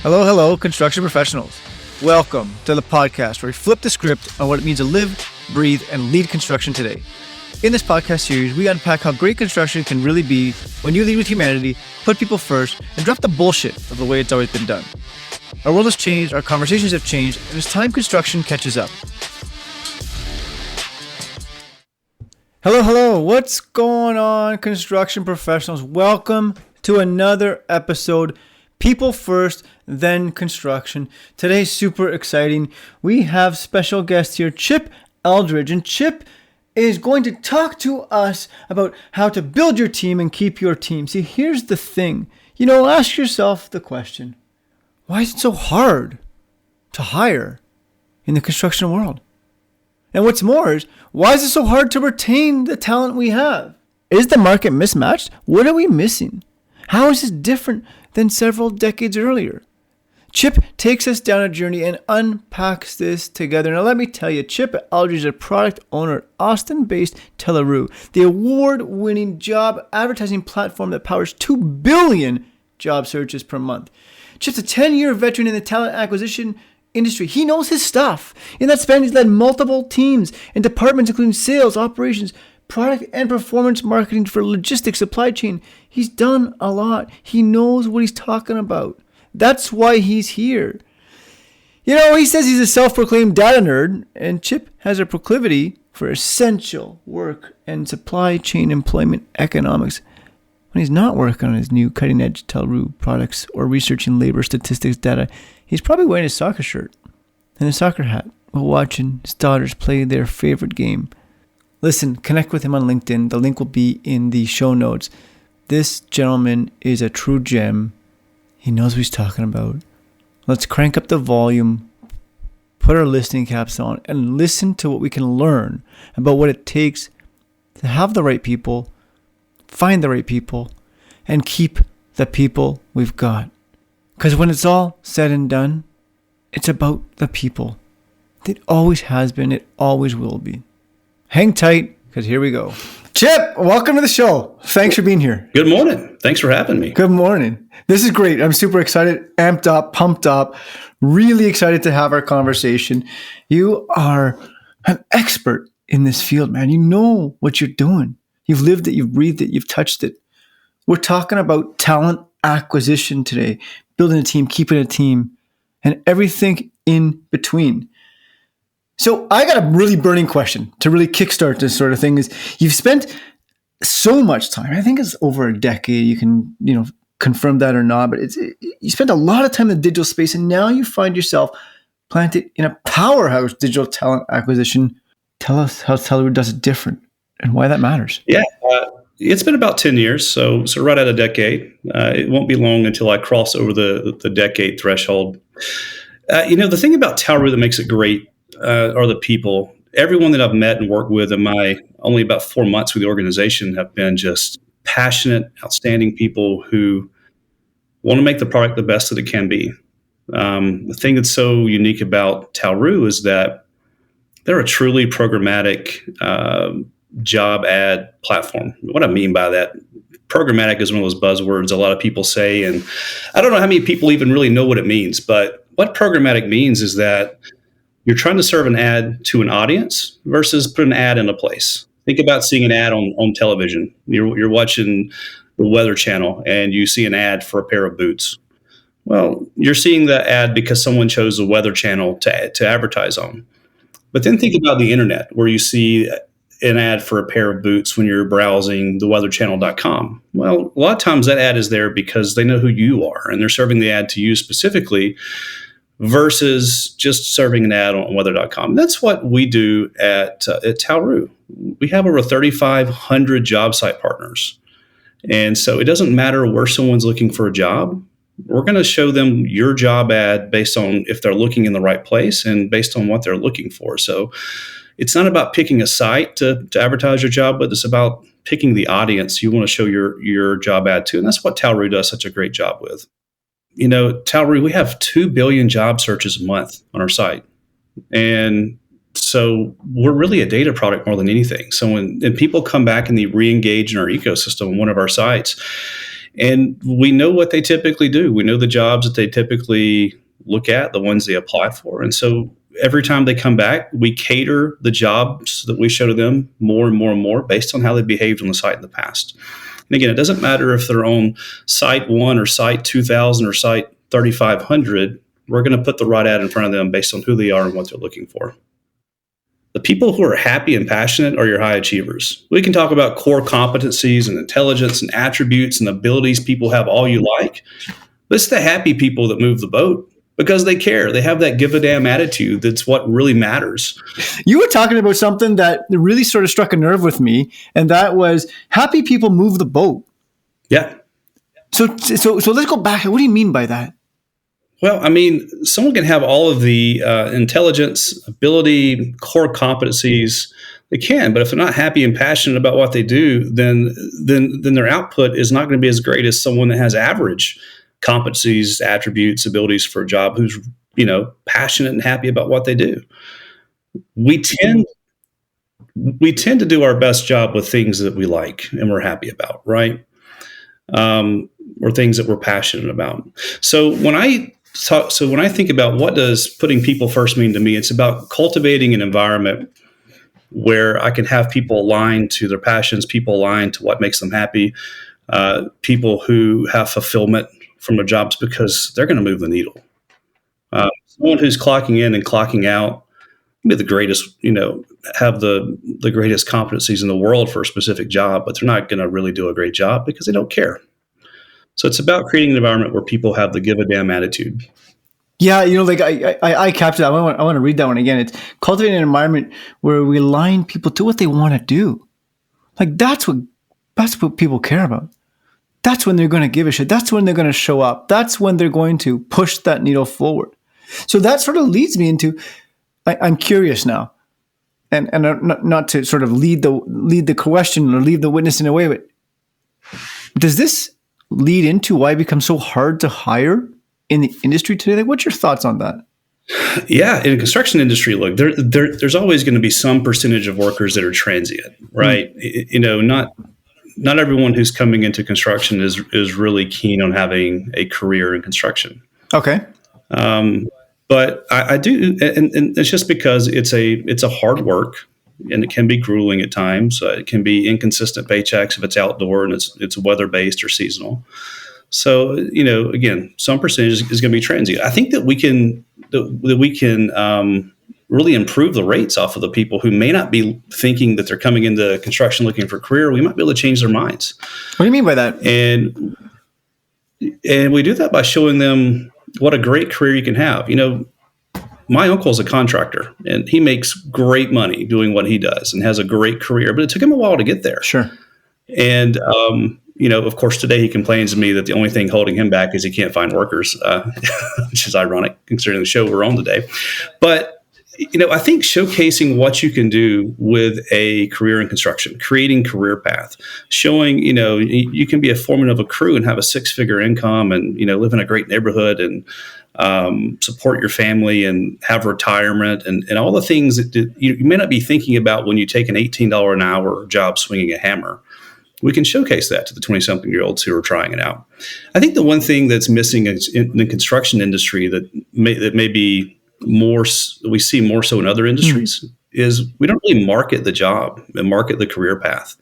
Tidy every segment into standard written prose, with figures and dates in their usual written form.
Hello, hello, construction professionals. Welcome to the podcast where we flip the script on what it means to live, breathe, and lead construction today. In this podcast series, we unpack how great construction can really be when you lead with humanity, put people first, and drop the bullshit of the way it's always been done. Our world has changed, our conversations have changed, and it's time construction catches up. Hello, hello. What's going on, construction professionals? Welcome to another episode. People first, then construction. Today's super exciting. We have special guest here, Chip Aldridge. And Chip is going to talk to us about how to build your team and keep your team. See, here's the thing. Ask yourself the question, why is it so hard to hire in the construction world? And what's more is, why is it so hard to retain the talent we have? Is the market mismatched? What are we missing? How is this different than several decades earlier? Chip takes us down a journey and unpacks this together. Now let me tell you, Chip Aldridge is a product owner at Austin-based Taoru, the award-winning job advertising platform that powers 2 billion job searches per month. Chip's a 10-year veteran in the talent acquisition industry. He knows his stuff. In that span, he's led multiple teams and departments, including sales, operations, product and performance marketing for logistics, supply chain. He's done a lot. He knows what he's talking about. That's why he's here. He says he's a self-proclaimed data nerd, and Chip has a proclivity for essential work and supply chain employment economics when he's not working on his new cutting-edge Taoru products or researching labor statistics data. He's probably wearing a soccer shirt and a soccer hat while watching his daughters play their favorite game. Listen, connect with him on LinkedIn. The link will be in the show notes. This gentleman is a true gem. He knows what he's talking about. Let's crank up the volume, put our listening caps on, and listen to what we can learn about what it takes to have the right people, find the right people, and keep the people we've got. Because when it's all said and done, it's about the people. It always has been. It always will be. Hang tight, because here we go. Chip, welcome to the show. Thanks for being here. Good morning. Thanks for having me. Good morning. This is great. I'm super excited, amped up, pumped up, really excited to have our conversation. You are an expert in this field, man. You know what you're doing. You've lived it, you've breathed it, you've touched it. We're talking about talent acquisition today, building a team, keeping a team, and everything in between. So I got a really burning question to really kickstart this sort of thing. Is you've spent so much time, I think it's over a decade, you can confirm that or not, but you spent a lot of time in the digital space, and now you find yourself planted in a powerhouse digital talent acquisition. Tell us how Taoru does it different and why that matters. Yeah, it's been about 10 years, so right at a decade. It won't be long until I cross over the decade threshold. The thing about Taoru that makes it great are the people. Everyone that I've met and worked with in my only about 4 months with the organization have been just passionate, outstanding people who want to make the product the best that it can be. The thing that's so unique about Taoru is that they're a truly programmatic job ad platform. What I mean by that, programmatic is one of those buzzwords a lot of people say, and I don't know how many people even really know what it means, but what programmatic means is that you're trying to serve an ad to an audience versus put an ad in a place. Think about seeing an ad on television. You're watching the Weather Channel and you see an ad for a pair of boots. Well, you're seeing the ad because someone chose the Weather Channel to advertise on. But then think about the internet where you see an ad for a pair of boots when you're browsing theweatherchannel.com. Well, a lot of times that ad is there because they know who you are and they're serving the ad to you specifically, versus just serving an ad on weather.com. That's what we do at Taoru. We have over 3,500 job site partners. And so it doesn't matter where someone's looking for a job. We're going to show them your job ad based on if they're looking in the right place and based on what they're looking for. So it's not about picking a site to advertise your job, but it's about picking the audience you want to show your job ad to. And that's what Taoru does such a great job with. Taoru, we have 2 billion job searches a month on our site. And so we're really a data product more than anything. So when people come back and they re-engage in our ecosystem on one of our sites, And we know what they typically do. We know the jobs that they typically look at, the ones they apply for. And so every time they come back, we cater the jobs that we show to them more and more and more based on how they behaved on the site in the past. And again, it doesn't matter if they're on site 1 or site 2000 or site 3500. We're going to put the right ad in front of them based on who they are and what they're looking for. The people who are happy and passionate are your high achievers. We can talk about core competencies and intelligence and attributes and abilities people have all you like, but it's the happy people that move the boat because they care. They have that give a damn attitude. That's what really matters. You were talking about something that really sort of struck a nerve with me, and that was happy people move the boat. Yeah. So let's go back. What do you mean by that? Well, I mean, someone can have all of the intelligence, ability, core competencies. They can, but if they're not happy and passionate about what they do, then their output is not going to be as great as someone that has average competencies, attributes, abilities for a job who's passionate and happy about what they do. We tend to do our best job with things that we like and we're happy about, right? Or things that we're passionate about. So when I think about what does putting people first mean to me, it's about cultivating an environment where I can have people aligned to their passions, people aligned to what makes them happy, people who have fulfillment from their jobs because they're going to move the needle. Someone who's clocking in and clocking out, be the greatest, have the greatest competencies in the world for a specific job, but they're not going to really do a great job because they don't care. So it's about creating an environment where people have the give a damn attitude. Yeah, I captured that. I want to read that one again. It's cultivating an environment where we align people to what they want to do. Like that's what people care about. That's when they're going to give a shit. That's when they're going to show up. That's when they're going to push that needle forward. So that sort of leads me into, I'm curious now, and not to sort of lead the question or leave the witness in a way, but does this lead into why it becomes so hard to hire in the industry today? Like, what's your thoughts on that? Yeah, in the construction industry, look, there's always going to be some percentage of workers that are transient, right? Not everyone who's coming into construction is really keen on having a career in construction. Okay. But I do, and it's just because it's a hard work. And it can be grueling at times. It can be inconsistent paychecks if it's outdoor and it's weather-based or seasonal. So, again, some percentage is going to be transient. I think that we can really improve the rates off of the people who may not be thinking that they're coming into construction looking for a career. We might be able to change their minds. What do you mean by that? And we do that by showing them what a great career you can have. My uncle's a contractor, and he makes great money doing what he does and has a great career, but it took him a while to get there. Sure. And, of course, today he complains to me that the only thing holding him back is he can't find workers, which is ironic considering the show we're on today. But, I think showcasing what you can do with a career in construction, creating career path, showing, you can be a foreman of a crew and have a 6-figure income and, live in a great neighborhood and, support your family and have retirement and all the things that you may not be thinking about when you take an $18 an hour job swinging a hammer. We can showcase that to the 20-something-year-olds who are trying it out. I think the one thing that's missing in the construction industry that may be more, we see more so in other industries, is we don't really market the job and market the career path.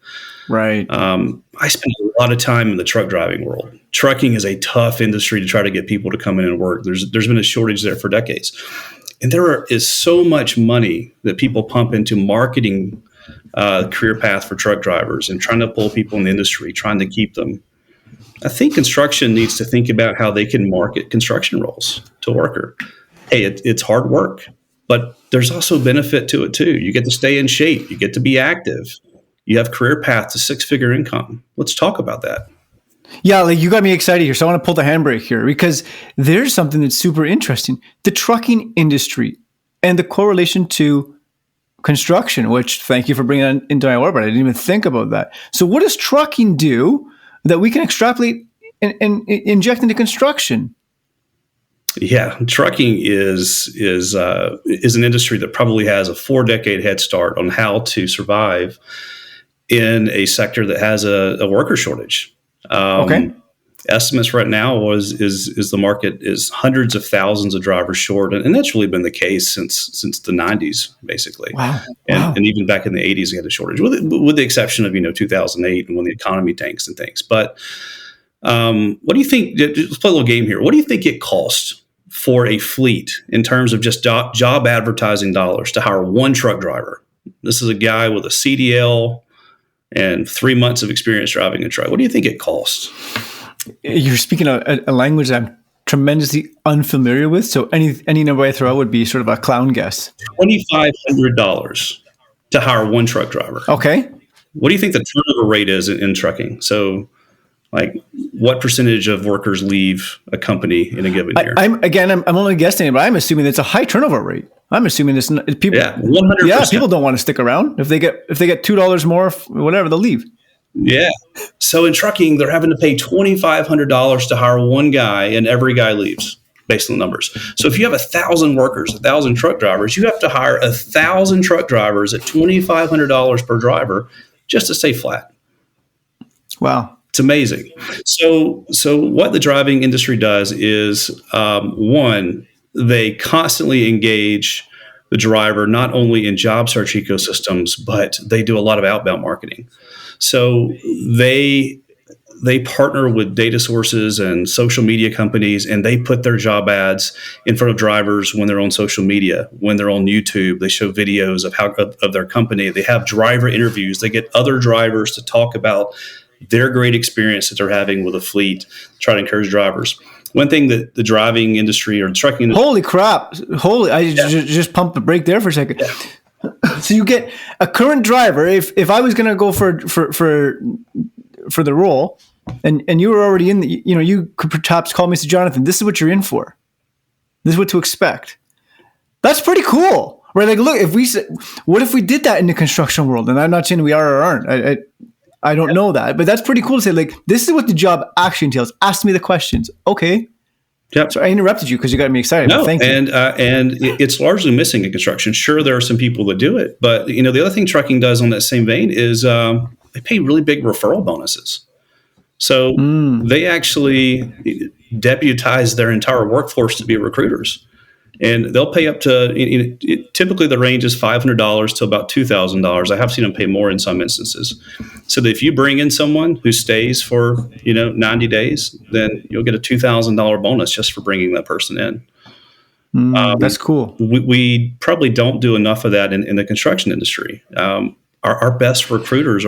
Right. I spend a lot of time in the truck driving world. Trucking is a tough industry to try to get people to come in and work. There's been a shortage there for decades. And there is so much money that people pump into marketing career path for truck drivers and trying to pull people in the industry, trying to keep them. I think construction needs to think about how they can market construction roles to a worker. Hey, it's hard work, but there's also benefit to it too. You get to stay in shape. You get to be active. You have career path to 6-figure income. Let's talk about that. Yeah, like you got me excited here. So I want to pull the handbrake here because there's something that's super interesting. The trucking industry and the correlation to construction, which thank you for bringing that into my orbit. I didn't even think about that. So what does trucking do that we can extrapolate and inject into construction? Yeah, trucking is an industry that probably has a 4-decade head start on how to survive in a sector that has a worker shortage. Okay. Estimates right now is the market is hundreds of thousands of drivers short, and that's really been the case since the 90s, basically. Wow. And even back in the 80s, we had a shortage, with the exception of 2008 and when the economy tanks and things. But what do you think? Let's play a little game here. What do you think it costs for a fleet in terms of just job advertising dollars to hire one truck driver? This is a guy with a CDL and 3 months of experience driving a truck. What do you think it costs? You're speaking a language that I'm tremendously unfamiliar with. So any number I throw out would be sort of a clown guess. $2,500 to hire one truck driver. Okay. What do you think the turnover rate is in trucking? So, like, what percentage of workers leave a company in a given year? I'm only guessing, but I'm assuming it's a high turnover rate. I'm assuming it's people. Yeah, 100%. Yeah, people don't want to stick around. If they get $2 more, whatever, they'll leave. Yeah. So in trucking, they're having to pay $2,500 to hire one guy, and every guy leaves based on the numbers. So if you have 1,000 workers, 1,000 truck drivers, you have to hire 1,000 truck drivers at $2,500 per driver just to stay flat. Wow. It's amazing. So what the driving industry does is, one, they constantly engage the driver not only in job search ecosystems, but they do a lot of outbound marketing. So they partner with data sources and social media companies, and they put their job ads in front of drivers when they're on social media, when they're on YouTube. They show videos of their company. They have driver interviews. They get other drivers to talk about their great experience that they're having with a fleet, try to encourage drivers. One thing that the driving industry or the trucking industry... Holy crap. Just pump the brake there for a second. Yeah. So you get a current driver. If I was going to go for the role, and you were already in the, you could perhaps call me, say, Jonathan, this is what you're in for. This is what to expect. That's pretty cool, right? Like, look, what if we did that in the construction world? And I'm not saying we are or aren't. I don't know that, but that's pretty cool to say, like, this is what the job actually entails. Ask me the questions. Okay. Yep. So I interrupted you because you got me excited. No, thank you. And it's largely missing in construction. Sure, there are some people that do it, but the other thing trucking does on that same vein is they pay really big referral bonuses. So they actually deputize their entire workforce to be recruiters, and they'll pay up to typically the range is $500 to about $2,000. I have seen them pay more in some instances. So that if you bring in someone who stays for 90 days, then you'll get a $2,000 bonus just for bringing that person in. That's cool. We probably don't do enough of that in the construction industry. Our best recruiters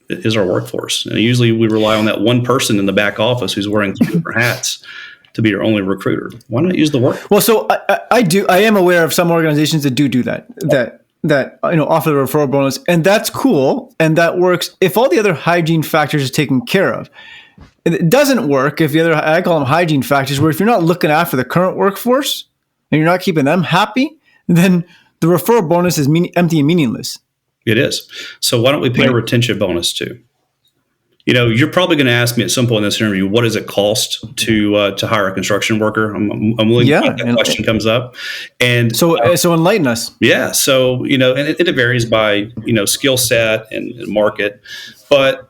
is our workforce, and usually we rely on that one person in the back office who's wearing two different hats to be your only recruiter. Why not use the work? Well, so I am aware of some organizations that do that offer the referral bonus, and that's cool, and that works if all the other hygiene factors are taken care of. It doesn't work if I call them hygiene factors, where if you're not looking after the current workforce and you're not keeping them happy, then the referral bonus is empty and meaningless. It is. So why don't we pay a retention bonus too? You're probably going to ask me at some point in this interview, what does it cost to hire a construction worker? I'm willing to think that question comes up. And so enlighten us. Yeah. So, and it varies by, skill set and market. But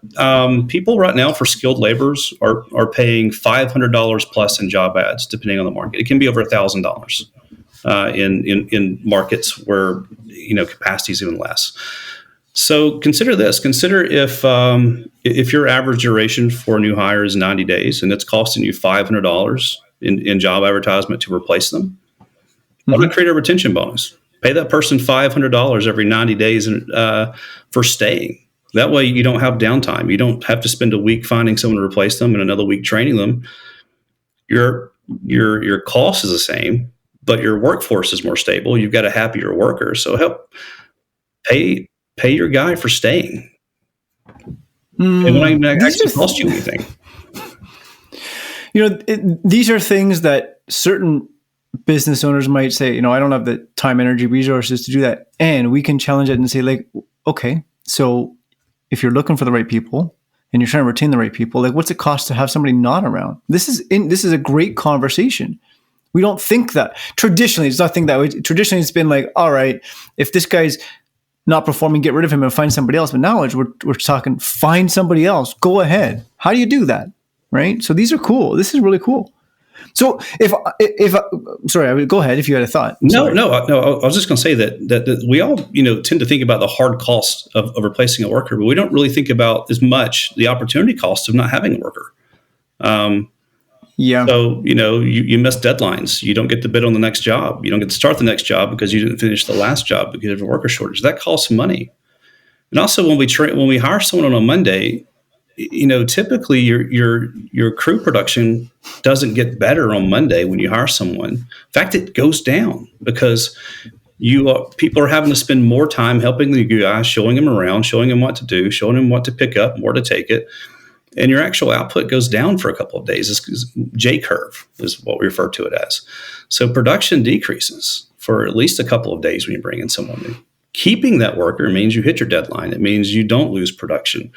people right now for skilled laborers are paying $500 plus in job ads, depending on the market. It can be over $1,000 in markets where, capacity is even less. So consider this. Consider if your average duration for a new hire is 90 days and it's costing you $500 in job advertisement to replace them, why not create a retention bonus? Pay that person $500 every 90 days for staying. That way you don't have downtime. You don't have to spend a week finding someone to replace them and another week training them. Your cost is the same, but your workforce is more stable. You've got a happier worker. So help pay your guy for staying. It won't even actually cost you anything. These are things that certain business owners might say, I don't have the time, energy, resources to do that. And we can challenge it and say, like, okay, so if you're looking for the right people and you're trying to retain the right people, like, what's it cost to have somebody not around? This is a great conversation. We don't think that. Traditionally, it's not think that way. Traditionally, it's been like, all right, if this guy's not performing, get rid of him and find somebody else. But now we're talking, find somebody else. Go ahead. How do you do that? right? So these are cool. This is really cool. So if sorry, I would go ahead if you had a thought. No. I was just going to say that we all, tend to think about the hard cost of replacing a worker, but we don't really think about as much the opportunity cost of not having a worker. Yeah. So, you miss deadlines. You don't get to bid on the next job. You don't get to start the next job because you didn't finish the last job because of a worker shortage. That costs money. And also when we hire someone on a Monday, typically your crew production doesn't get better on Monday when you hire someone. In fact, it goes down because people are having to spend more time helping the guy, showing him around, showing him what to do, showing him what to pick up, where to take it. And your actual output goes down for a couple of days. It's J curve is what we refer to it as. So production decreases for at least a couple of days when you bring in someone new. Keeping that worker means you hit your deadline. It means you don't lose production.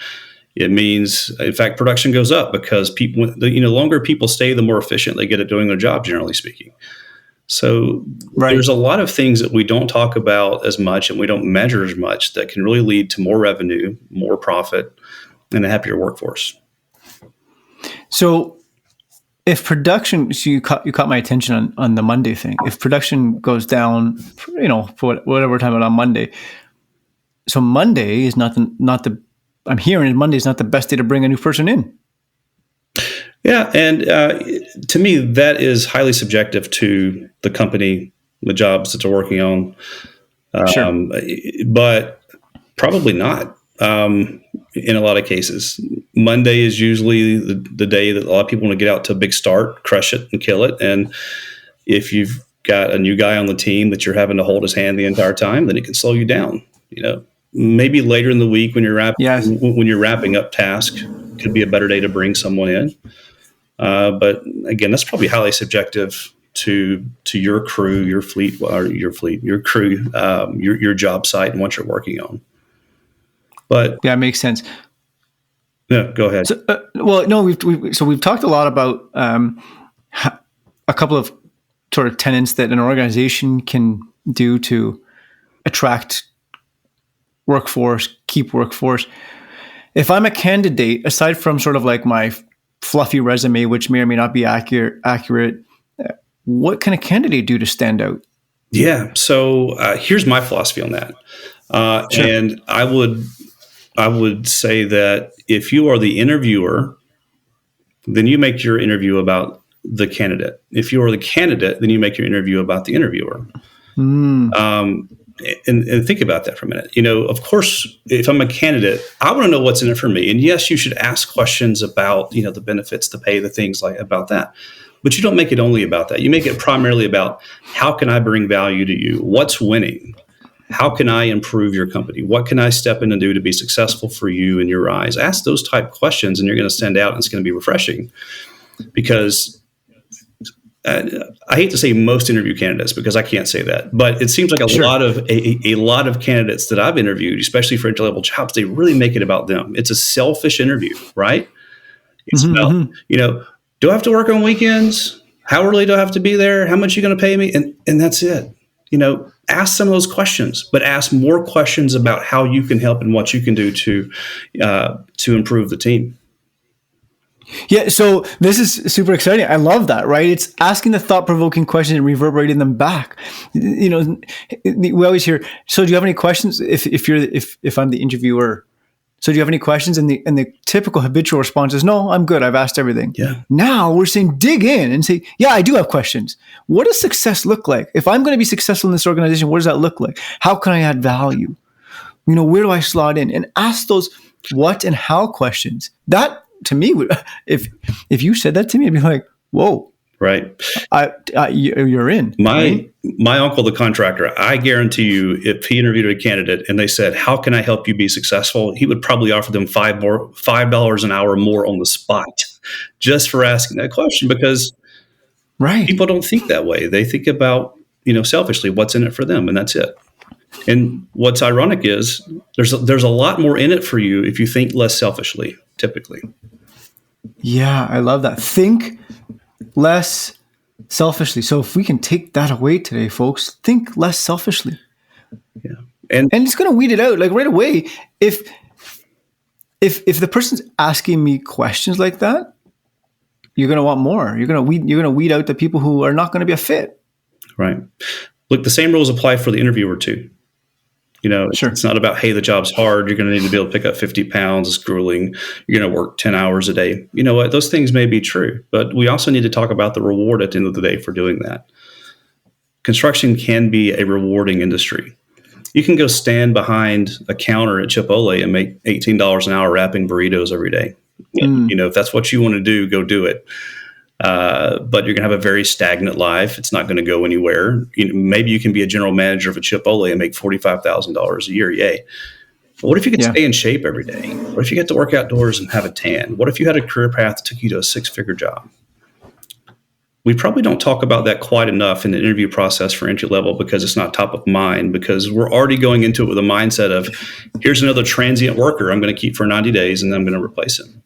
It means, in fact, production goes up because people, the longer people stay, the more efficient they get at doing their job, generally speaking. So There's a lot of things that we don't talk about as much and we don't measure as much that can really lead to more revenue, more profit, and a happier workforce. So if production, so you caught my attention on the Monday thing. If production goes down, for whatever we're talking about on Monday, so Monday is I'm hearing Monday is not the best day to bring a new person in. Yeah, and to me, that is highly subjective to the company, the jobs that they're working on. Sure. But probably not. In a lot of cases, Monday is usually the day that a lot of people want to get out to a big start, crush it, and kill it. And if you've got a new guy on the team that you're having to hold his hand the entire time, then it can slow you down. Maybe later in the week when you're wrapping up tasks could be a better day to bring someone in. But again, that's probably highly subjective to your crew, your crew, your job site, and what you're working on. But yeah, it makes sense. Yeah, go ahead. So, we've talked a lot about a couple of sort of tenets that an organization can do to attract workforce, keep workforce. If I'm a candidate, aside from sort of like my fluffy resume, which may or may not be accurate, what can a candidate do to stand out? Yeah. So here's my philosophy on that. Sure. And I would say that if you are the interviewer, then you make your interview about the candidate. If you are the candidate, then you make your interview about the interviewer. And think about that for a minute. Of course, if I'm a candidate, I want to know what's in it for me. And yes, you should ask questions about, the benefits, the pay, the things like about that. But you don't make it only about that. You make it primarily about how can I bring value to you? What's winning? How can I improve your company? What can I step in and do to be successful for you in your eyes? Ask those type questions and you're going to stand out and it's going to be refreshing. Because I hate to say most interview candidates because I can't say that, but it seems like a lot of candidates that I've interviewed, especially for entry-level jobs, they really make it about them. It's a selfish interview, right? It's about, do I have to work on weekends? How early do I have to be there? How much are you going to pay me? And that's it. Ask some of those questions, but ask more questions about how you can help and what you can do to improve the team. Yeah, so this is super exciting. I love that, right? It's asking the thought-provoking questions and reverberating them back. We always hear, so do you have any questions if I'm the interviewer? So do you have any questions? And the typical habitual response is, no, I'm good. I've asked everything. Yeah. Now we're saying dig in and say, yeah, I do have questions. What does success look like? If I'm going to be successful in this organization, what does that look like? How can I add value? Where do I slot in? And ask those what and how questions. That, to me, if you said that to me, I'd be like, whoa. Right. You're in. My uncle, the contractor, I guarantee you, if he interviewed a candidate and they said, how can I help you be successful? He would probably offer them $5 an hour more on the spot just for asking that question, because people don't think that way. They think about, selfishly, what's in it for them, and that's it. And what's ironic is there's a lot more in it for you if you think less selfishly, typically. Yeah, I love that. Think less selfishly. So if we can take that away today, folks, think less selfishly. Yeah. And it's going to weed it out like right away. If the person's asking me questions like that, you're going to want more. You're going to weed out the people who are not going to be a fit. Right. Look, the same rules apply for the interviewer too. Sure. It's not about, hey, the job's hard. You're going to need to be able to pick up 50 pounds. It's grueling. You're going to work 10 hours a day. You know what? Those things may be true, but we also need to talk about the reward at the end of the day for doing that. Construction can be a rewarding industry. You can go stand behind a counter at Chipotle and make $18 an hour wrapping burritos every day. If that's what you want to do, go do it. But you're going to have a very stagnant life. It's not going to go anywhere. Maybe you can be a general manager of a Chipotle and make $45,000 a year. Yay. But what if you could stay in shape every day? What if you get to work outdoors and have a tan? What if you had a career path that took you to a 6-figure job? We probably don't talk about that quite enough in the interview process for entry level because it's not top of mind, because we're already going into it with a mindset of, here's another transient worker I'm going to keep for 90 days and then I'm going to replace him.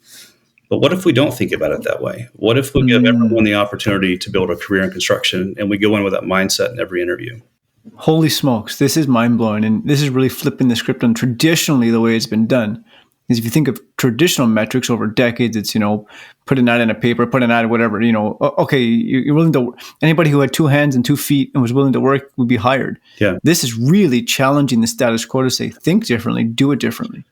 But what if we don't think about it that way? What if we give everyone the opportunity to build a career in construction and we go in with that mindset in every interview? Holy smokes, this is mind-blowing. And this is really flipping the script on traditionally the way it's been done. Because if you think of traditional metrics over decades, it's, put an ad in a paper, put an ad, whatever, okay, you're willing to, anybody who had 2 hands and 2 feet and was willing to work would be hired. Yeah. This is really challenging the status quo to say, think differently, do it differently.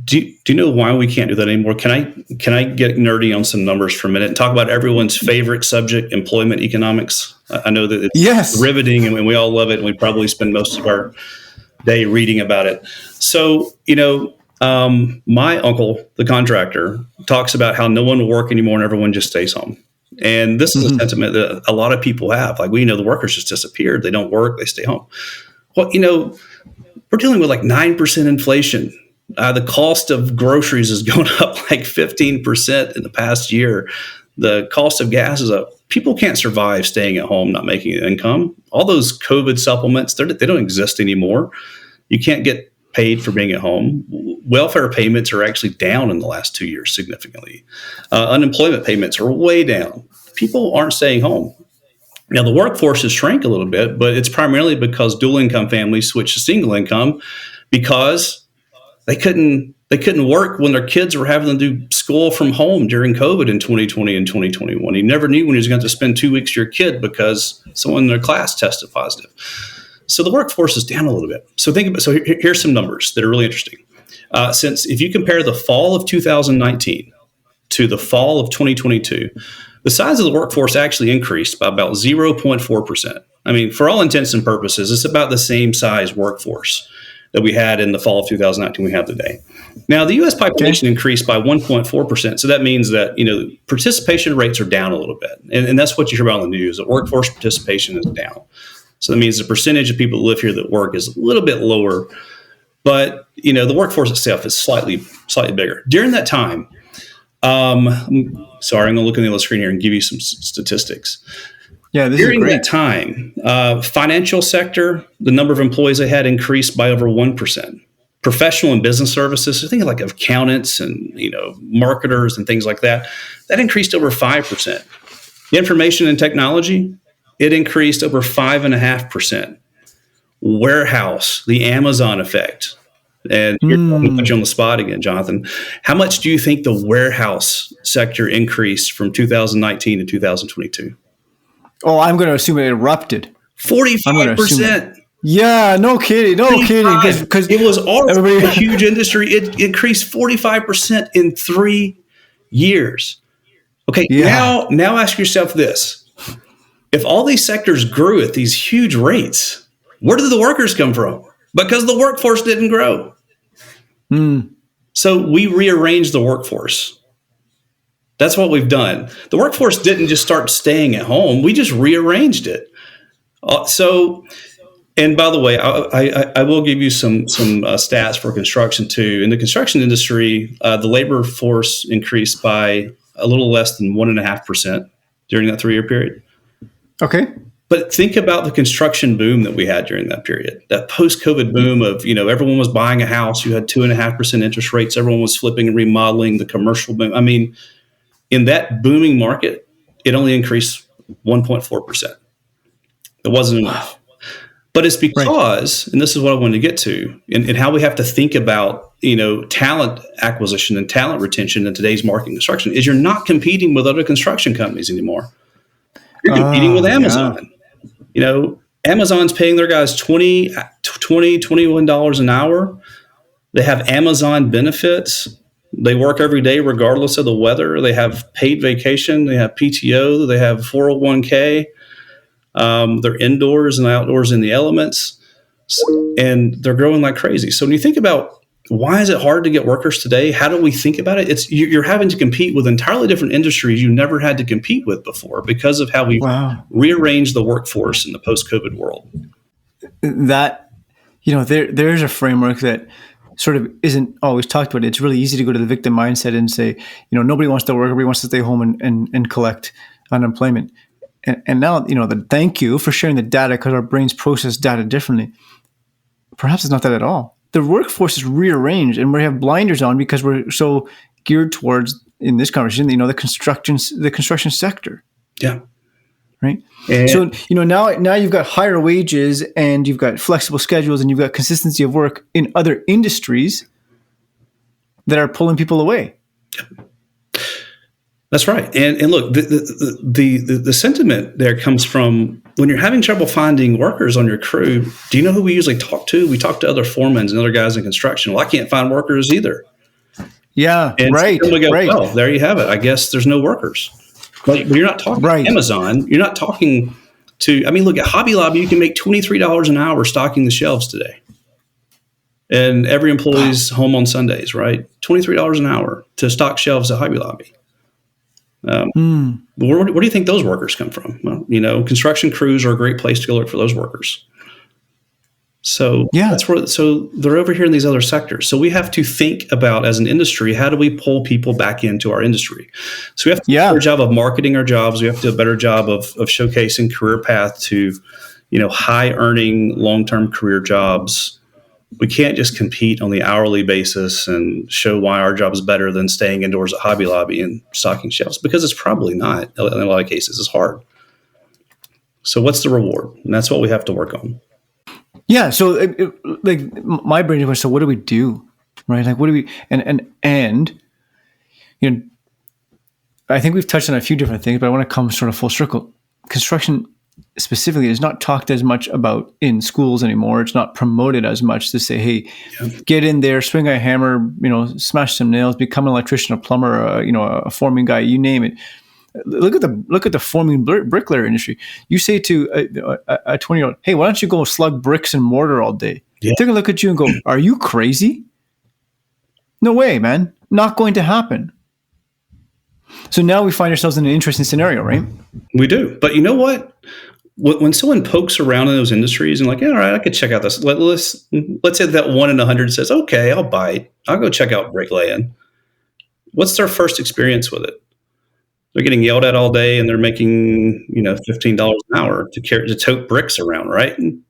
Do you know why we can't do that anymore? Can I get nerdy on some numbers for a minute and talk about everyone's favorite subject, employment economics? I know that it's riveting and we all love it, and we probably spend most of our day reading about it. So, my uncle, the contractor, talks about how no one will work anymore and everyone just stays home. And this is a sentiment that a lot of people have. Like, the workers just disappeared. They don't work. They stay home. Well, we're dealing with like 9% inflation. The cost of groceries has gone up like 15% in the past year. The cost of gas is up. People can't survive staying at home, not making an income. All those COVID supplements, they don't exist anymore. You can't get paid for being at home. Welfare payments are actually down in the last 2 years significantly. Unemployment payments are way down. People aren't staying home. Now, the workforce has shrank a little bit, but it's primarily because dual income families switched to single income because they couldn't work when their kids were having to do school from home during COVID in 2020 and 2021. You never knew when you was going to spend 2 weeks with your kid because someone in their class tested positive. So the workforce is down a little bit. So here's some numbers that are really interesting. Since if you compare the fall of 2019 to the fall of 2022, the size of the workforce actually increased by about 0.4%. I mean, for all intents and purposes, it's about the same size workforce that we had in the fall of 2019 we have today. Now, the U.S. population increased by 1.4%. So that means that, participation rates are down a little bit. And that's what you hear about on the news, that workforce participation is down. So that means the percentage of people that live here that work is a little bit lower. But, the workforce itself is slightly bigger. During that time, sorry, I'm going to look on the other screen here and give you some statistics. Yeah, during that time, financial sector, the number of employees they had increased by over 1%. Professional and business services, so think of like accountants and marketers and things like that, that increased over 5%. Information and technology, it increased over 5.5%. Warehouse, the Amazon effect. And I'm going to put you on the spot again, Jonathan. How much do you think the warehouse sector increased from 2019 to 2022? Oh, I'm going to assume it erupted. 45%. Yeah, no kidding. Because it was already a huge industry. It increased 45% in 3 years. Okay, now ask yourself this. If all these sectors grew at these huge rates, where did the workers come from? Because the workforce didn't grow. So we rearranged the workforce. That's what we've done. The workforce didn't just start staying at home. We just rearranged it. And by the way, I will give you some stats for construction too. In the construction industry, the labor force increased by a little less than 1.5% during that 3-year period. Okay. But think about the construction boom that we had during that period, that post-COVID boom of, everyone was buying a house. You had 2.5% interest rates. Everyone was flipping and remodeling, the commercial boom. I mean, in that booming market, it only increased 1.4%. It wasn't enough. But it's because, and this is what I wanted to get to, and how we have to think about talent acquisition and talent retention in today's market construction is you're not competing with other construction companies anymore. You're competing with Amazon. Amazon's paying their guys $21 an hour. They have Amazon benefits. They work every day regardless of the weather. They have paid vacation. They have PTO. They have 401k. They're indoors and outdoors in the elements. And they're growing like crazy. So when you think about why is it hard to get workers today, how do we think about it? You're having to compete with entirely different industries you never had to compete with before because of how we rearranged the workforce in the post-COVID world. That, there's a framework that sort of isn't always talked about. It's really easy to go to the victim mindset and say, nobody wants to work, everybody wants to stay home and collect unemployment. And now, thank you for sharing the data because our brains process data differently. Perhaps it's not that at all. The workforce is rearranged and we have blinders on because we're so geared towards, in this conversation, the construction sector. Yeah. Right. And so, now you've got higher wages and you've got flexible schedules and you've got consistency of work in other industries that are pulling people away. That's right. And look, the sentiment there comes from when you're having trouble finding workers on your crew. Do you know who we usually talk to? We talk to other foremen and other guys in construction. Well, I can't find workers either. Yeah, and right. So we go, right. Well, there you have it. I guess there's no workers. But you're not talking to Amazon. You're not talking to, look, at Hobby Lobby, you can make $23 an hour stocking the shelves today. And every employee's home on Sundays, right? $23 an hour to stock shelves at Hobby Lobby. Where do you think those workers come from? Well, construction crews are a great place to go look for those workers. So so they're over here in these other sectors. So we have to think about, as an industry, how do we pull people back into our industry? So we have to do a better job of marketing our jobs. We have to do a better job of showcasing career path to, high earning, long-term career jobs. We can't just compete on the hourly basis and show why our job is better than staying indoors at Hobby Lobby and stocking shelves, because it's probably not. In a lot of cases, it's hard. So what's the reward? And that's what we have to work on. Yeah. So my brain was, so what do we do? Right. Like, what do we, and I think we've touched on a few different things, but I want to come sort of full circle. Construction specifically is not talked as much about in schools anymore. It's not promoted as much to say, hey, get in there, swing a hammer, smash some nails, become an electrician, a plumber, a forming guy, you name it. Look at the forming bricklayer industry. You say to a 20-year-old, hey, why don't you go slug bricks and mortar all day? Yeah. They're going to look at you and go, are you crazy? No way, man. Not going to happen. So now we find ourselves in an interesting scenario, right? We do. But you know what? When someone pokes around in those industries and like, all right, I could check out this. Let's say that 1 in 100 says, okay, I'll bite. I'll go check out bricklaying. What's their first experience with it? They're getting yelled at all day and they're making, $15 an hour to tote bricks around, right? And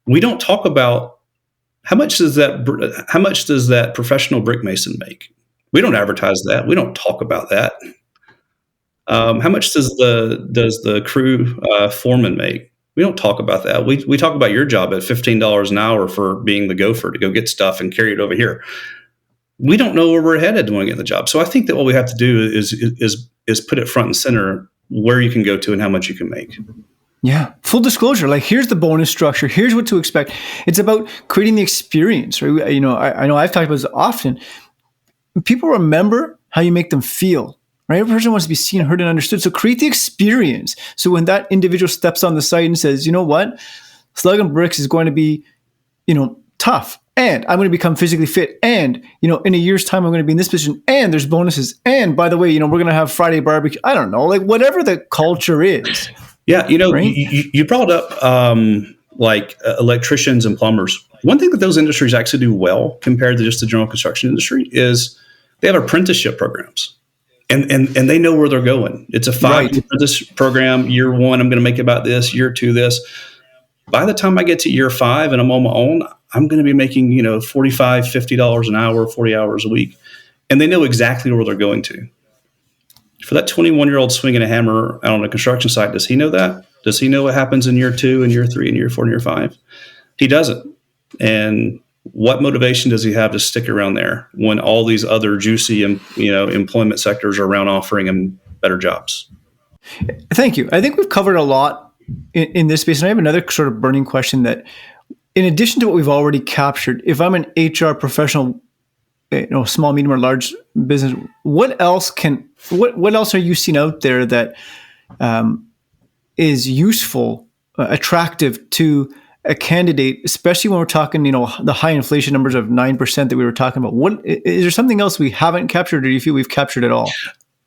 we don't talk about how much does that professional brick mason make? We don't advertise that. We don't talk about that. How much does the crew foreman make? We don't talk about that. We talk about your job at $15 an hour for being the gopher to go get stuff and carry it over here. We don't know where we're headed when we get the job. So I think that what we have to do is put it front and center where you can go to and how much you can make. Yeah. Full disclosure. Like, here's the bonus structure. Here's what to expect. It's about creating the experience, right? I know I've talked about this often. People remember how you make them feel, right? Every person wants to be seen, heard, and understood. So create the experience. So when that individual steps on the site and says, you know what, slugging bricks is going to be, tough. And I'm going to become physically fit. And, in a year's time, I'm going to be in this position. And there's bonuses. And by the way, we're going to have Friday barbecue. I don't know, like whatever the culture is. Yeah. Right? You brought up electricians and plumbers. One thing that those industries actually do well compared to just the general construction industry is they have apprenticeship programs. And they know where they're going. it's a 5-year apprentice program. Year 1, I'm going to make about this. Year 2, this. By the time I get to year 5 and I'm on my own, I'm going to be making, $45, $50 an hour, 40 hours a week. And they know exactly where they're going to. For that 21-year-old swinging a hammer out on a construction site, does he know that? Does he know what happens in year 2 and year 3 and year 4 and year 5? He doesn't. And what motivation does he have to stick around there when all these other juicy, employment sectors are around offering him better jobs? Thank you. I think we've covered a lot in this space. And I have another sort of burning question that, in addition to what we've already captured, if I'm an HR professional, small, medium, or large business, what else are you seeing out there that is useful, attractive to a candidate, especially when we're talking, the high inflation numbers of 9% that we were talking about? What is there something else we haven't captured, or do you feel we've captured it all?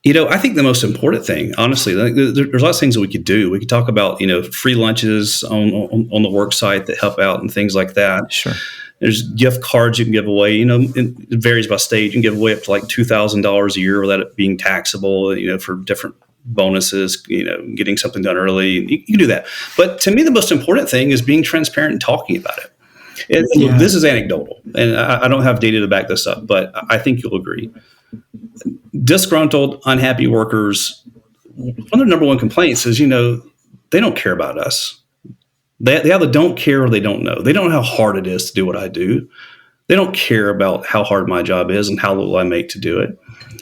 I think the most important thing, honestly, there's lots of things that we could do. We could talk about, free lunches on the work site that help out and things like that. Sure. There's gift cards you can give away. It varies by state. You can give away up to like $2,000 a year without it being taxable, for different bonuses, getting something done early. You can do that. But to me, the most important thing is being transparent and talking about it. And this is anecdotal, and I don't have data to back this up, but I think you'll agree. Disgruntled, unhappy workers, one of their number one complaints is, they don't care about us. They either don't care or they don't know. They don't know how hard it is to do what I do. They don't care about how hard my job is and how little I make to do it.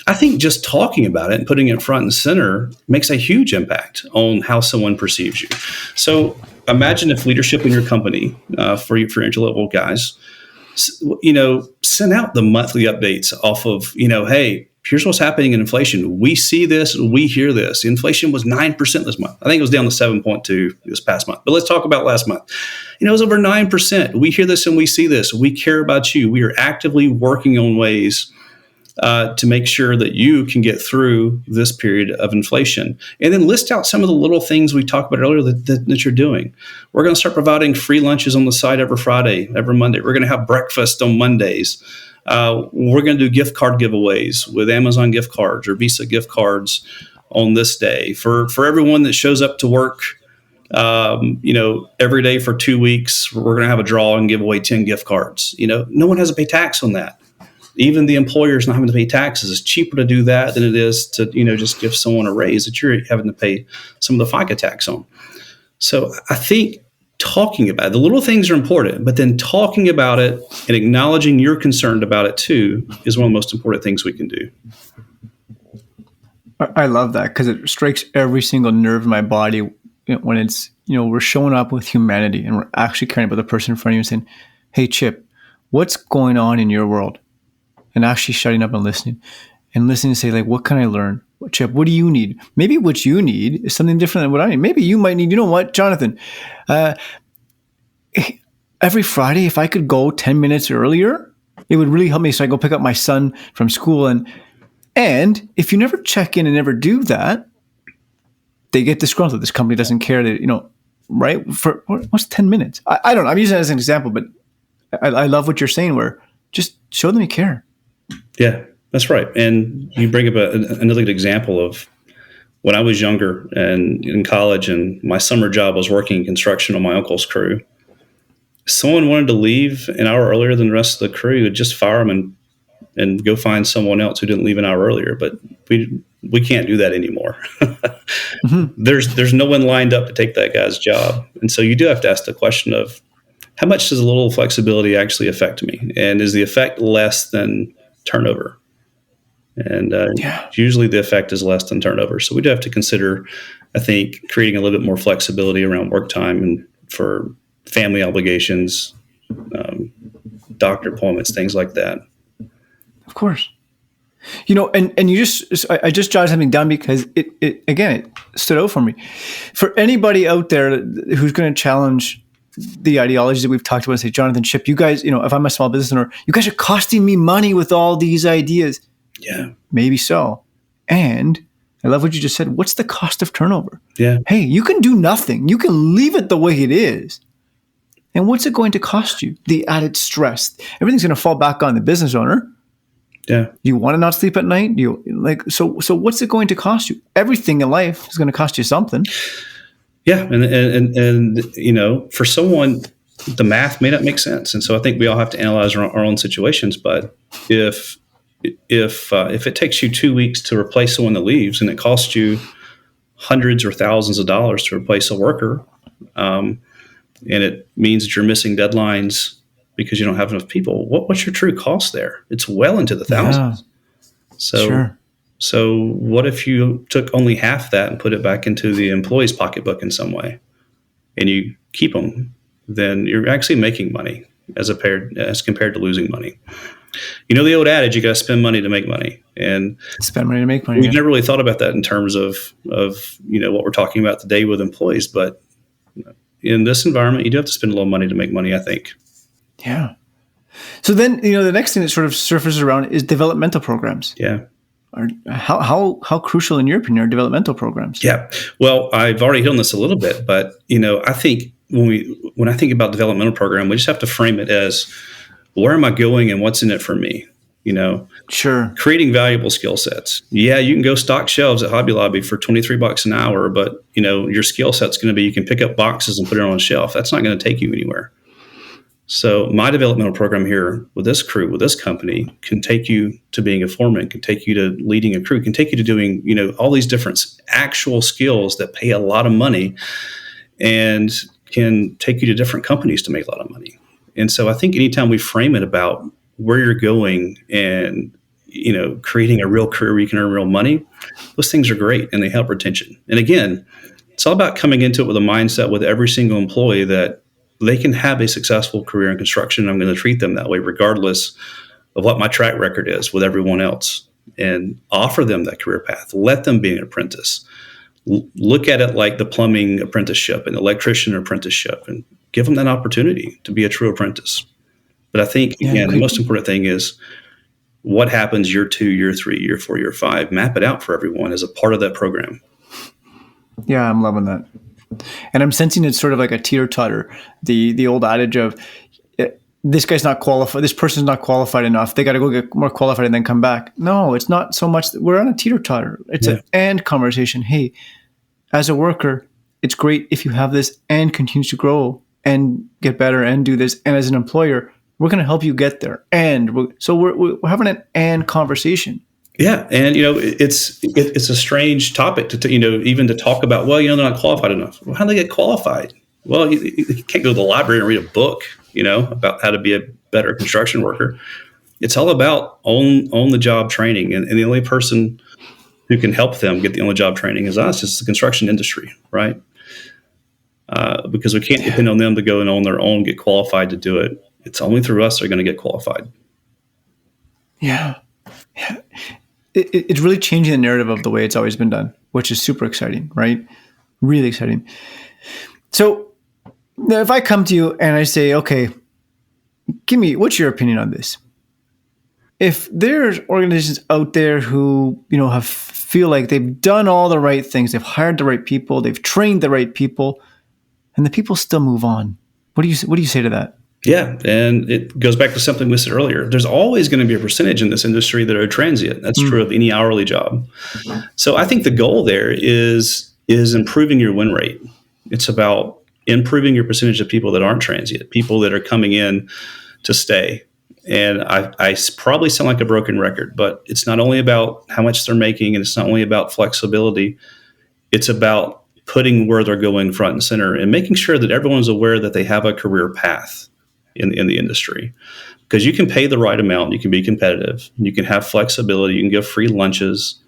I think just talking about it and putting it front and center makes a huge impact on how someone perceives you. So imagine if leadership in your company, for entry-level guys, send out the monthly updates off of, hey, here's what's happening in inflation. We see this, we hear this. Inflation was 9% this month. I think it was down to 7.2 this past month. But let's talk about last month. It was over 9%. We hear this and we see this. We care about you. We are actively working on ways to make sure that you can get through this period of inflation. And then list out some of the little things we talked about earlier that you're doing. We're going to start providing free lunches on the site every Friday, every Monday. We're going to have breakfast on Mondays. We're going to do gift card giveaways with Amazon gift cards or Visa gift cards on this day. For everyone that shows up to work, every day for 2 weeks, we're going to have a draw and give away 10 gift cards. No one has to pay tax on that. Even the employer's not having to pay taxes. It's cheaper to do that than it is to, just give someone a raise that you're having to pay some of the FICA tax on. So I think talking about it, the little things are important, but then talking about it and acknowledging you're concerned about it too is one of the most important things we can do. I love that because it strikes every single nerve in my body when it's, we're showing up with humanity and we're actually caring about the person in front of you and saying, hey, Chip, what's going on in your world? And actually shutting up and listening to say, like, what can I learn? Chip, what do you need? Maybe what you need is something different than what I need. Maybe you might need, Jonathan, every Friday, if I could go 10 minutes earlier, it would really help me. So I go pick up my son from school. And if you never check in and never do that, they get disgruntled. This company doesn't care that, right? For what's 10 minutes? I don't know. I'm using it as an example, but I love what you're saying where just show them you care. Yeah, that's right. And you bring up another good example of when I was younger and in college and my summer job was working in construction on my uncle's crew. Someone wanted to leave an hour earlier than the rest of the crew, would just fire them and go find someone else who didn't leave an hour earlier. But we can't do that anymore. Mm-hmm. There's no one lined up to take that guy's job. And so you do have to ask the question of how much does a little flexibility actually affect me? And is the effect less than turnover? And usually the effect is less than turnover. So we do have to consider, I think, creating a little bit more flexibility around work time and for family obligations, doctor appointments, things like that. Of course. And I just jotted something down because it stood out for me. For anybody out there who's going to challenge the ideologies that we've talked about, say, Jonathan, Chip, you guys, if I'm a small business owner, you guys are costing me money with all these ideas. Yeah. Maybe so. And I love what you just said. What's the cost of turnover? Yeah. Hey, you can do nothing. You can leave it the way it is. And what's it going to cost you? The added stress. Everything's going to fall back on the business owner. Yeah. You want to not sleep at night? So what's it going to cost you? Everything in life is going to cost you something. Yeah. And for someone, the math may not make sense. And so I think we all have to analyze our own situations. But if it takes you 2 weeks to replace someone that leaves and it costs you hundreds or thousands of dollars to replace a worker, and it means that you're missing deadlines because you don't have enough people. What's your true cost there? It's well into the Yeah, thousands. So, sure. so what if you took only half that and put it back into the employee's pocketbook in some way, and you keep them? Then you're actually making money as compared to losing money. You know the old adage, you got to spend money to make money, and Spend money to make money. we've Yeah. never really thought about that in terms of what we're talking about today with employees. But in this environment, you do have to spend a little money to make money, I think. Yeah. So then, the next thing that sort of surfaces around is developmental programs. Yeah. How crucial, in your opinion, are developmental programs? Yeah. Well, I've already hit on this a little bit, but I think when I think about developmental program, we just have to frame it as, where am I going and what's in it for me? Sure. Creating valuable skill sets. Yeah, you can go stock shelves at Hobby Lobby for $23 an hour, but your skill set's going to be, you can pick up boxes and put it on a shelf. That's not going to take you anywhere. So my developmental program here with this crew, with this company, can take you to being a foreman, can take you to leading a crew, can take you to doing, all these different actual skills that pay a lot of money, and can take you to different companies to make a lot of money. And so I think anytime we frame it about where you're going and, creating a real career where you can earn real money, those things are great and they help retention. And again, it's all about coming into it with a mindset with every single employee that they can have a successful career in construction. I'm going to treat them that way, regardless of what my track record is with everyone else, and offer them that career path. Let them be an apprentice. Look at it like the plumbing apprenticeship and electrician apprenticeship, and give them that opportunity to be a true apprentice. But I think, again, the most important thing is what happens year 2, year 3, year 4, year 5. Map it out for everyone as a part of that program. Yeah, I'm loving that. And I'm sensing it's sort of like a teeter-totter, the old adage of, this guy's not qualified, this person's not qualified enough, they got to go get more qualified and then come back. No, it's not so much that we're on a teeter-totter. It's an and conversation. Hey, as a worker, it's great if you have this and continues to grow and get better and do this. And as an employer, we're going to help you get there. And we're having an and conversation. Yeah, and it's a strange topic to even to talk about. Well, they're not qualified enough. Well, how do they get qualified? Well, you can't go to the library and read a book, about how to be a better construction worker. It's all about on the job training, and the only person who can help them get the on the job training is us. It's the construction industry, right? Because we can't depend on them to go and on their own get qualified to do it. It's only through us they're going to get qualified. Yeah. It's really changing the narrative of the way it's always been done, which is super exciting, right? Really exciting. So now if I come to you and I say, okay, what's your opinion on this? If there's organizations out there who, feel like they've done all the right things, they've hired the right people, they've trained the right people, and the people still move on, what do you say to that? Yeah, and it goes back to something we said earlier. There's always going to be a percentage in this industry that are transient. That's true of any hourly job. So I think the goal there is improving your win rate. It's about improving your percentage of people that aren't transient, people that are coming in to stay. And I probably sound like a broken record, but it's not only about how much they're making, and it's not only about flexibility. It's about putting where they're going front and center and making sure that everyone's aware that they have a career path in the industry, because you can pay the right amount, you can be competitive, you can have flexibility, you can give free lunches.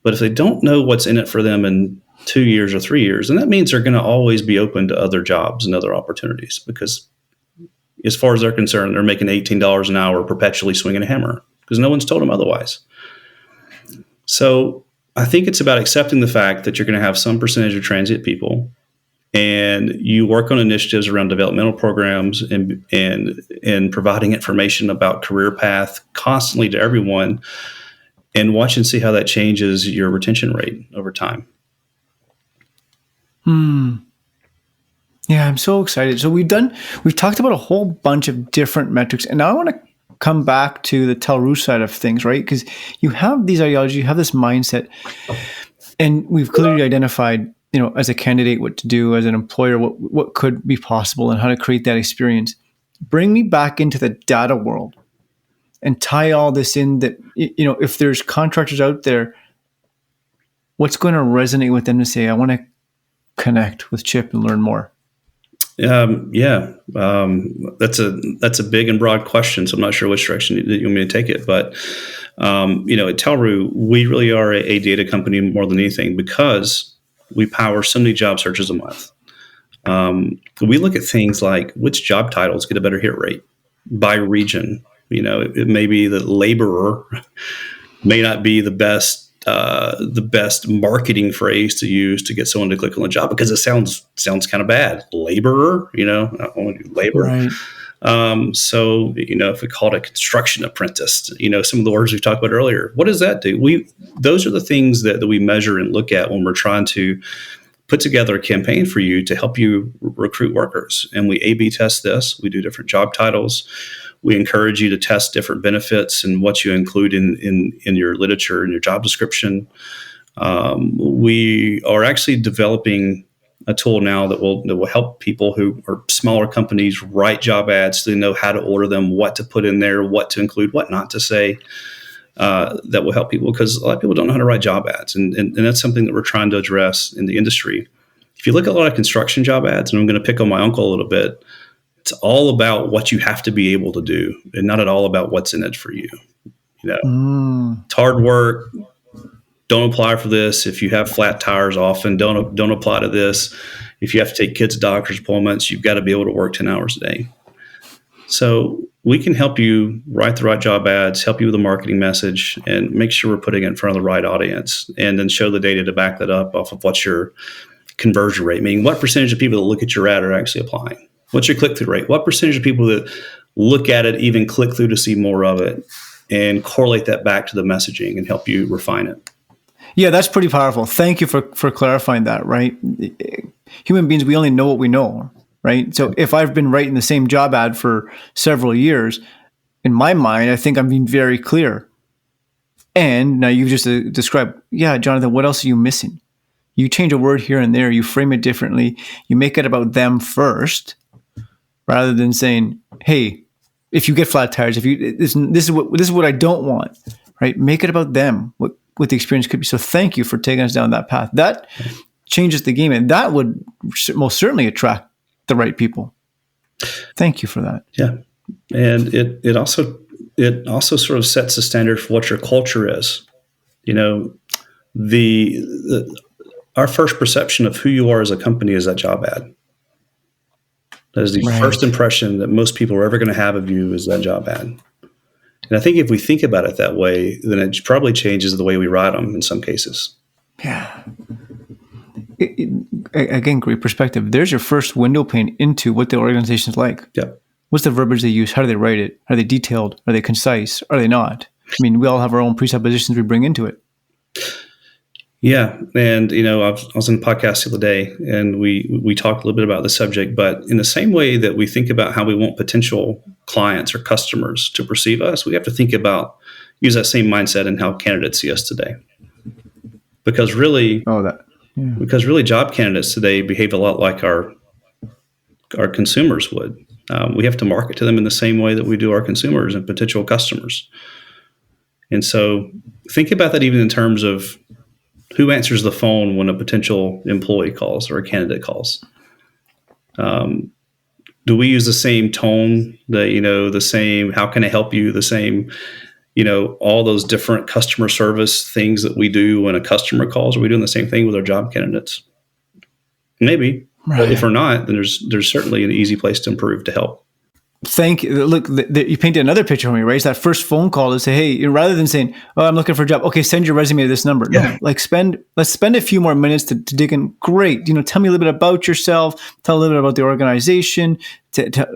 But if they don't know what's in it for them in 2 years or 3 years, then that means they're going to always be open to other jobs and other opportunities, because as far as they're concerned, they're making $18 an hour perpetually swinging a hammer because no one's told them otherwise. So I think it's about accepting the fact that you're going to have some percentage of transient people, and you work on initiatives around developmental programs and providing information about career path constantly to everyone, and watch and see how that changes your retention rate over time. Yeah, I'm so excited. So we've talked about a whole bunch of different metrics, and now I want to come back to the Taoru side of things, right? Because you have these ideologies, you have this mindset, and we've clearly identified, as a candidate, what to do, as an employer, what could be possible and how to create that experience. Bring me back into the data world and tie all this in that, if there's contractors out there, what's going to resonate with them to say, I want to connect with Chip and learn more? That's a big and broad question. So I'm not sure which direction you want me to take it. But at Taoru, we really are a data company more than anything because we power so many job searches a month. We look at things like which job titles get a better hit rate by region. It may be that laborer may not be the best marketing phrase to use to get someone to click on the job because it sounds kind of bad. Laborer, I want to do labor. Right. So if we call it a construction apprentice, some of the words we talked about earlier, what does that do? Those are the things that we measure and look at when we're trying to put together a campaign for you to help you recruit workers. And we A/B test this. We do different job titles. We encourage you to test different benefits and what you include in your literature and your job description. We are actually developing a tool now that will help people who are smaller companies write job ads so they know how to order them, what to put in there, what to include, what not to say. That will help people because a lot of people don't know how to write job ads. And that's something that we're trying to address in the industry. If you look at a lot of construction job ads, and I'm going to pick on my uncle a little bit, it's all about what you have to be able to do and not at all about what's in it for you. It's hard work. Don't apply for this. If you have flat tires often, don't apply to this. If you have to take kids to doctor's appointments, you've got to be able to work 10 hours a day. So we can help you write the right job ads, help you with a marketing message, and make sure we're putting it in front of the right audience, and then show the data to back that up off of what's your conversion rate, meaning what percentage of people that look at your ad are actually applying. What's your click-through rate? What percentage of people that look at it even click through to see more of it, and correlate that back to the messaging and help you refine it. Yeah, that's pretty powerful. Thank you for clarifying that, right? Human beings, we only know what we know, right? So if I've been writing the same job ad for several years, in my mind, I think I'm being very clear. And now you've just described, yeah, Jonathan, what else are you missing? You change a word here and there, you frame it differently, you make it about them first, rather than saying, hey, if you get flat tires, if you this is what I don't want, right? Make it about them, what the experience could be. So thank you for taking us down that path. That changes the game, and that would most certainly attract the right people. Thank you for that. Yeah, and it also sort of sets the standard for what your culture is. Our first perception of who you are as a company is that job ad. That is the first impression that most people are ever going to have of you is that job ad. And I think if we think about it that way, then it probably changes the way we write them in some cases. Yeah. Again, great perspective. There's your first window pane into what the organization's like. Yeah. What's the verbiage they use? How do they write it? Are they detailed? Are they concise? Are they not? I mean, we all have our own presuppositions we bring into it. Yeah. And, I was in a podcast the other day and we talked a little bit about the subject, but in the same way that we think about how we want potential clients or customers to perceive us, we have to use that same mindset in how candidates see us today. Because really, job candidates today behave a lot like our consumers would. We have to market to them in the same way that we do our consumers and potential customers. And so think about that even in terms of who answers the phone when a potential employee calls or a candidate calls. Do we use the same tone, the same, how can I help you, the same, all those different customer service things that we do when a customer calls? Are we doing the same thing with our job candidates? Maybe. Right. But if we're not, then there's certainly an easy place to improve to help. Thank you. Look, you painted another picture for me, right? It's that first phone call to say, hey, rather than saying, oh, I'm looking for a job. Okay, send your resume to this number. Yeah. No, let's spend a few more minutes to dig in. Great. Tell me a little bit about yourself. Tell a little bit about the organization. To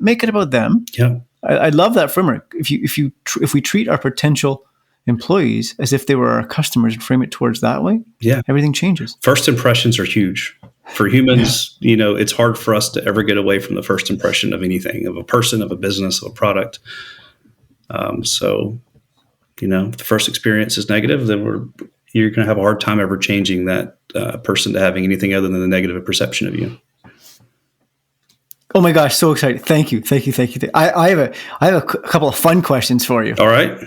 make it about them. Yeah. I love that framework. If we treat our potential employees as if they were our customers and frame it towards that way, everything changes. First impressions are huge. For humans, it's hard for us to ever get away from the first impression of anything, of a person, of a business, of a product. So, if the first experience is negative, then you're going to have a hard time ever changing that person to having anything other than the negative perception of you. Oh my gosh, so excited. Thank you. I have a couple of fun questions for you. All right.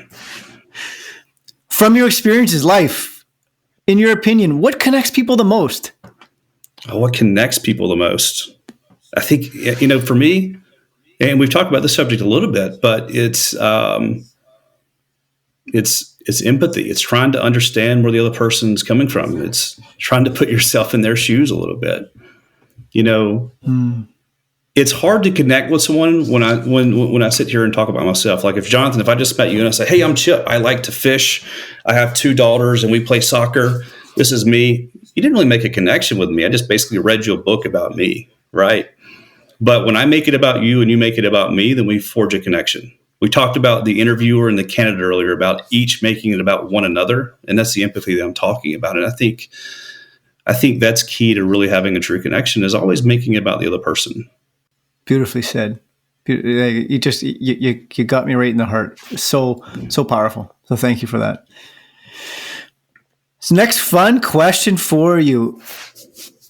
From your experiences, life, in your opinion, what connects people the most? What connects people the most? I think, for me, and we've talked about this subject a little bit, but it's empathy. It's trying to understand where the other person's coming from. It's trying to put yourself in their shoes a little bit. It's hard to connect with someone when I sit here and talk about myself. Like if I just met you and I say, hey, I'm Chip. I like to fish. I have 2 daughters and we play soccer. This is me. You didn't really make a connection with me. I just basically read you a book about me, right? But when I make it about you and you make it about me, then we forge a connection. We talked about the interviewer and the candidate earlier about each making it about one another. And that's the empathy that I'm talking about. And I think that's key to really having a true connection, is always making it about the other person. Beautifully said. You got me right in the heart. So powerful. So thank you for that. So next fun question for you.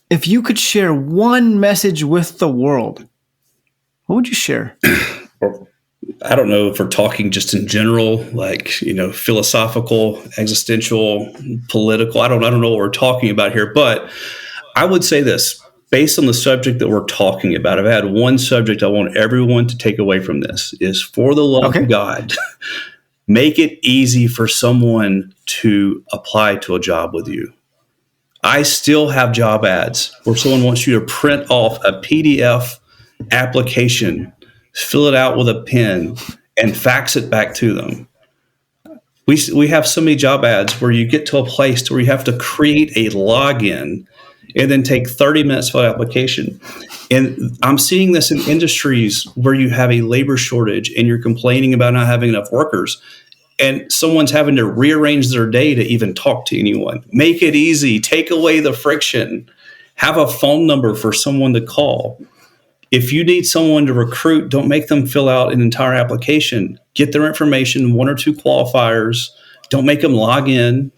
If you could share one message with the world, what would you share? I don't know if we're talking just in general, like, philosophical, existential, political. I don't know what we're talking about here, but I would say this. Based on the subject that we're talking about, I've had one subject I want everyone to take away from this is, for the love of God, make it easy for someone to apply to a job with you. I still have job ads where someone wants you to print off a PDF application, fill it out with a pen, and fax it back to them. We have so many job ads where you get to a place where you have to create a login and then take 30 minutes for the application. And I'm seeing this in industries where you have a labor shortage and you're complaining about not having enough workers, and someone's having to rearrange their day to even talk to anyone. Make it easy. Take away the friction. Have a phone number for someone to call. If you need someone to recruit, don't make them fill out an entire application. Get their information, 1 or 2 qualifiers. Don't make them log in.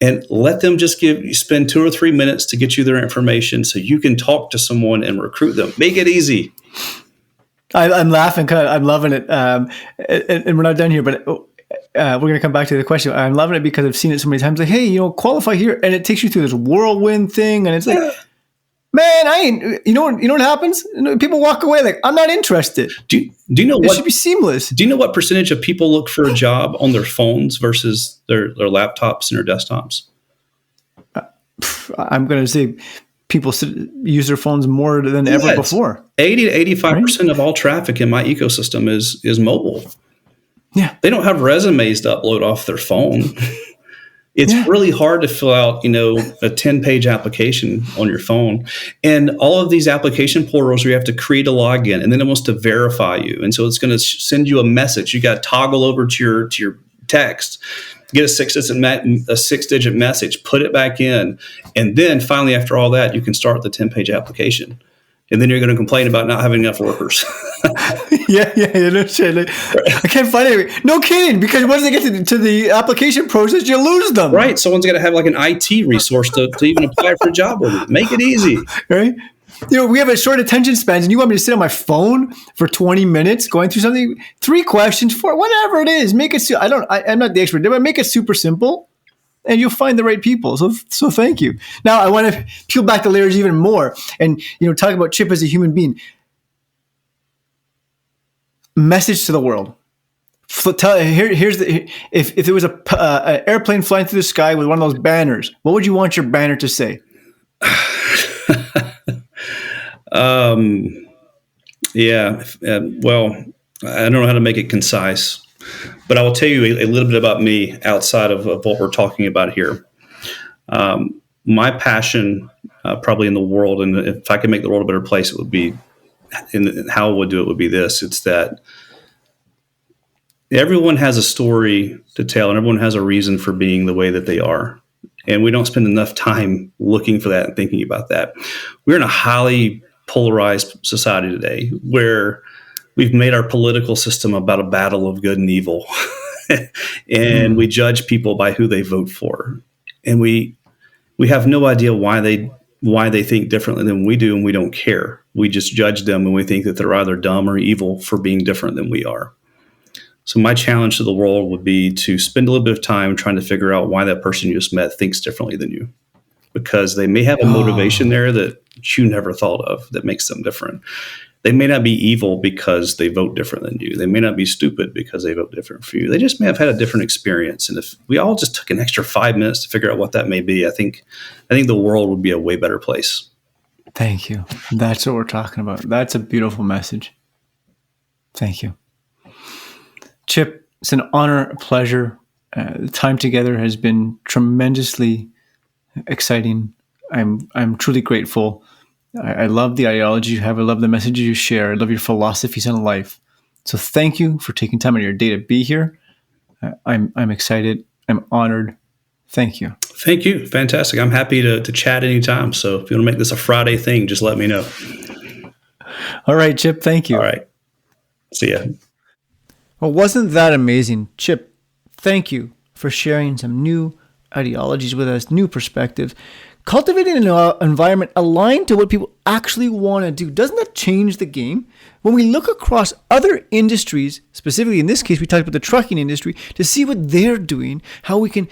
And let them just spend 2 or 3 minutes to get you their information so you can talk to someone and recruit them. Make it easy. I'm laughing. I'm loving it. And we're not done here, but we're going to come back to the question. I'm loving it because I've seen it so many times. Like, hey, qualify here. And it takes you through this whirlwind thing. And it's like, man, I ain't, you know what happens? People walk away like, I'm not interested. Do you know what? It should be seamless. Do you know what percentage of people look for a job on their phones versus their laptops and their desktops? I'm going to say people use their phones more than ever before. 80 to 85% of all traffic in my ecosystem is mobile. Yeah. They don't have resumes to upload off their phone. It's really hard to fill out, a 10-page application on your phone. And all of these application portals where you have to create a login, and then it wants to verify you. And so it's going to send you a message. You got to toggle over to your text, get a 6-digit message, put it back in. And then finally, after all that, you can start the 10-page application. And then you're going to complain about not having enough workers. Yeah, no shit. Like, I can't find it. No kidding, because once they get to the application process, you lose them. Right. Someone's got to have like an IT resource to even apply for a job with it. Make it easy. Right. We have a short attention spans, and you want me to sit on my phone for 20 minutes going through something, 3 questions, 4, whatever it is. Make it. I'm not the expert, but make it super simple. And you'll find the right people. So thank you. Now I want to peel back the layers even more, and talk about Chip as a human being. Message to the world. If there was an airplane flying through the sky with one of those banners, what would you want your banner to say? Well, I don't know how to make it concise. But I will tell you a little bit about me outside of what we're talking about here. My passion probably in the world, and if I could make the world a better place, it would be, and how I would do it would be this. It's that everyone has a story to tell, and everyone has a reason for being the way that they are. And we don't spend enough time looking for that and thinking about that. We're in a highly polarized society today where we've made our political system about a battle of good and evil. And we judge people by who they vote for. And we have no idea why they think differently than we do, and we don't care. We just judge them, and we think that they're either dumb or evil for being different than we are. So my challenge to the world would be to spend a little bit of time trying to figure out why that person you just met thinks differently than you. Because they may have a motivation there that that you never thought of that makes them different. They may not be evil because they vote different than you. They may not be stupid because they vote different from you. They just may have had a different experience. And if we all just took an extra 5 minutes to figure out what that may be, I think the world would be a way better place. Thank you. That's what we're talking about. That's a beautiful message. Thank you. Chip, it's an honor, a pleasure. The time together has been tremendously exciting. I'm truly grateful. I love the ideology you have. I love the messages you share. I love your philosophies on life. So thank you for taking time out of your day to be here. I'm excited. I'm honored. Thank you. Thank you. Fantastic. I'm happy to chat anytime. So if you want to make this a Friday thing, just let me know. All right, Chip. Thank you. All right. See ya. Well, wasn't that amazing? Chip, thank you for sharing some new ideologies with us, new perspectives. Cultivating an environment aligned to what people actually want to do. Doesn't that change the game? When we look across other industries, specifically in this case, we talked about the trucking industry, to see what they're doing, how we can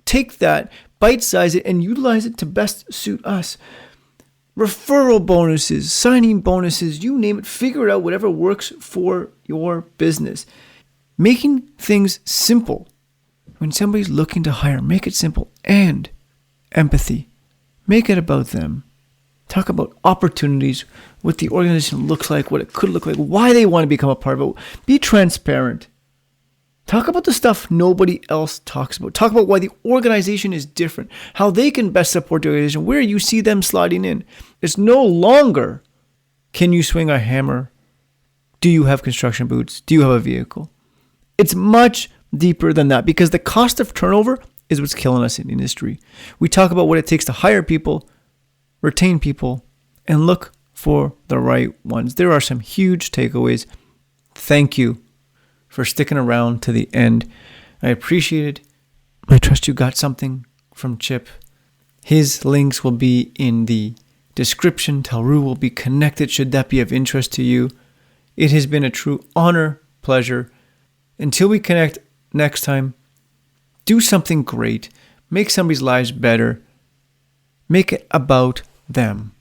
take that, bite-size it, and utilize it to best suit us. Referral bonuses, signing bonuses, you name it, figure out whatever works for your business. Making things simple. When somebody's looking to hire, make it simple. And empathy. Make it about them. Talk about opportunities, what the organization looks like, what it could look like, why they want to become a part of it. Be transparent. Talk about the stuff nobody else talks about. Talk about why the organization is different, how they can best support the organization, where you see them sliding in. It's no longer, can you swing a hammer? Do you have construction boots? Do you have a vehicle? It's much deeper than that, because the cost of turnover is what's killing us in industry. We talk about what it takes to hire people, retain people, and look for the right ones. There are some huge takeaways. Thank you for sticking around to the end. I appreciate it. I trust you got something from Chip. His links will be in the description. Taoru will be connected should that be of interest to you. It has been a true honor, pleasure. Until we connect next time, do something great. Make somebody's lives better. Make it about them.